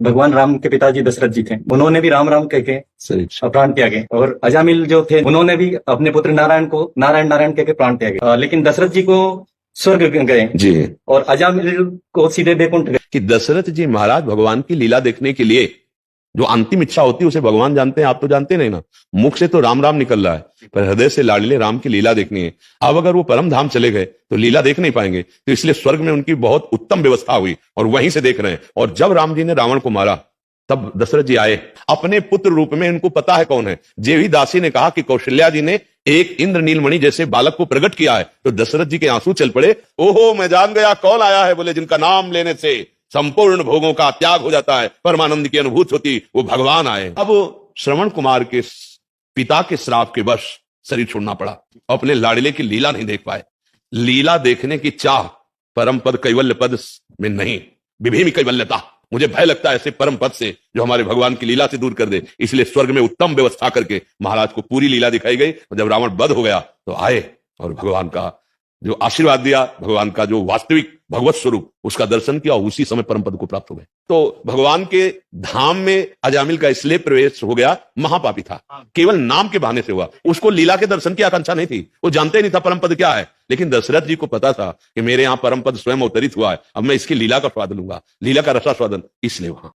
भगवान राम के पिताजी दशरथ जी थे, उन्होंने भी राम राम कह के सही। प्राण त्यागे, और अजामिल जो थे उन्होंने भी अपने पुत्र नारायण को नारायण नारायण कह के प्राण त्यागे। लेकिन दशरथ जी को स्वर्ग गए जी। और अजामिल को सीधे बैकुंठ गए। कि दशरथ जी महाराज भगवान की लीला देखने के लिए जो अंतिम इच्छा होती है उसे भगवान जानते हैं, आप तो जानते नहीं ना। मुख से तो राम राम निकल रहा है, पर हृदय से लाडले राम की लीला देखनी है। अब अगर वो परम धाम चले गए तो लीला देख नहीं पाएंगे, तो इसलिए स्वर्ग में उनकी बहुत उत्तम व्यवस्था हुई और वहीं से देख रहे हैं। और जब राम जी ने रावण को मारा तब दशरथ जी आए अपने पुत्र रूप में। उनको पता है कौन है। जेवी दासी ने कहा कि कौशल्या जी ने एक इंद्र नीलमणि जैसे बालक को प्रकट किया है, तो दशरथ जी के आंसू चल पड़े। ओहो, मैं जान गया कौन आया है। बोले, जिनका नाम लेने से संपूर्ण भोगों का त्याग हो जाता है, परमानंद की अनुभूति होती, वो भगवान आए। अब श्रवण कुमार के पिता के श्राप के वश शरीर छोड़ना पड़ा, अपने लाडले की लीला नहीं देख पाए। लीला देखने की चाह परम पद कैवल्य पद में नहीं, विभीम कैवल्यता। मुझे भय लगता है ऐसे परम पद से जो हमारे भगवान की लीला से दूर कर दे। इसलिए स्वर्ग में उत्तम व्यवस्था करके महाराज को पूरी लीला दिखाई गई। और जब रावण वध हो गया तो आए और भगवान का जो आशीर्वाद दिया, भगवान का जो वास्तविक भगवत स्वरूप, उसका दर्शन किया और उसी समय परम पद को प्राप्त हो गए। तो भगवान के धाम में अजामिल का इसलिए प्रवेश हो गया, महापापी था, केवल नाम के बहाने से हुआ। उसको लीला के दर्शन की आकांक्षा नहीं थी, वो जानते नहीं था परम पद क्या है। लेकिन दशरथ जी को पता था कि मेरे यहाँ परम पद स्वयं अवतरित हुआ है, अब मैं इसकी लीला का स्वाद लूंगा, लीला का रसा स्वादन, इसलिए वहां